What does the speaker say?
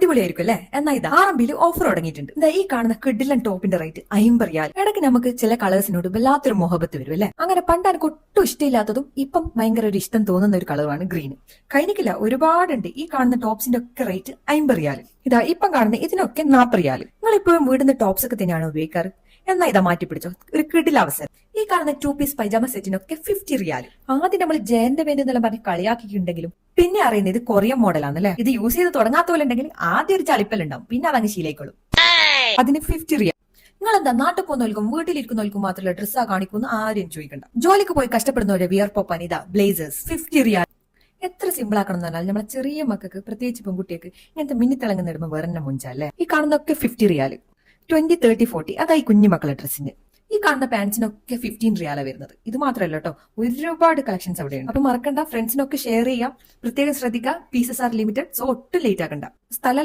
അടിപൊളിയായിരിക്കും അല്ലേ? എന്നാൽ ഇത് ആറമ്പിൽ ഓഫർ തുടങ്ങിയിട്ടുണ്ട്. എന്താ ഈ കാണുന്ന കിഡിലൻ ടോപ്പിന്റെ റേറ്റ് 50 റിയാൽ. ഇടയ്ക്ക് നമുക്ക് ചില കളേഴ്സിനോട് വല്ലാത്തൊരു മുഹബത്ത് വരും അല്ലെ? അങ്ങനെ പണ്ട് എനിക്ക് ഒട്ടും ഇഷ്ടമില്ലാത്തതും ഇപ്പം ഭയങ്കര ഒരു ഇഷ്ടം തോന്നുന്ന ഒരു കളറാണ് ഗ്രീൻ. കഴിഞ്ഞിട്ടില്ല, ഒരുപാടുണ്ട്. ഈ കാണുന്ന ടോപ്സിന്റെ ഒക്കെ റേറ്റ് 50 റിയാൽ. ഇതാ ഇപ്പം കാണുന്ന ഇതിനൊക്കെ 40 റിയാൽ. നിങ്ങൾ ഇപ്പോഴും വീടിന്റെ ടോപ്സ് ഒക്കെ തന്നെയാണോ ഉപയോഗിക്കാറ്? എന്നാ ഇതാ മാറ്റി പിടിച്ചോ, ഒരു കിഡിൽ അവസരം. ഈ കാണുന്ന 2 പീസ് പൈജാമ സെറ്റിനൊക്കെ 50 റിയാൽ. ആദ്യം നമ്മൾ ജയന്റെ പേര് എന്നെല്ലാം പറഞ്ഞ് കളിയാക്കിയിട്ടുണ്ടെങ്കിലും പിന്നെ അറിയുന്നത് ഇത് കൊറിയൻ മോഡലാണല്ലേ. ഇത് യൂസ് ചെയ്ത് തുടങ്ങാത്ത പോലെ ഉണ്ടെങ്കിൽ ആദ്യം ഒരു ചളിപ്പലുണ്ടാവും, പിന്നെ അതങ്ങ് ശീലായിക്കോളും. അതിന് 50 റിയാൽ. നിങ്ങൾ എന്താ നാട്ടിൽ പോകുന്നവർക്കും വീട്ടിലിരിക്കുന്നവർക്കും മാത്രമല്ല ഡ്രസ്സാ കാണിക്കുന്നു ആരും ചോദിക്കണ്ട. ജോലിക്ക് പോയി കഷ്ടപ്പെടുന്നവരെ വിയർപ്പൊപ്പാൻ ഇതാ ബ്ലേസേഴ്സ് 50 റിയാൽ. എത്ര സിമ്പിൾ ആക്കണം എന്ന് പറഞ്ഞാൽ നമ്മളെ ചെറിയ മക്കൾക്ക്, പ്രത്യേകിച്ച് പെൺകുട്ടികൾക്ക് ഇങ്ങനത്തെ മിന്നിത്തിളങ്ങുന്ന ഇടുമ്പോൾ വേറെ മുഞ്ചല്ലേ. ഈ കാണുന്നൊക്കെ 50 റിയാൽ. 20, 30, 40 അതായി കുഞ്ഞു മക്കളുടെ ഡ്രസ്സിന്. ഈ കാണുന്ന പാൻസിനൊക്കെ 15 റിയാലാണ് വരുന്നത്. ഇത് മാത്രമല്ല കേട്ടോ, ഒരുപാട് കളക്ഷൻസ് അവിടെയുണ്ട്. അപ്പൊ മറക്കണ്ട, ഫ്രണ്ട്സിനൊക്കെ ഷെയർ ചെയ്യാം. പ്രത്യേകം ശ്രദ്ധിക്കുക, പീസസ് ആർ ലിമിറ്റഡ്. സോ ഒട്ടും ലേറ്റ് ആക്കണ്ട. സ്ഥലം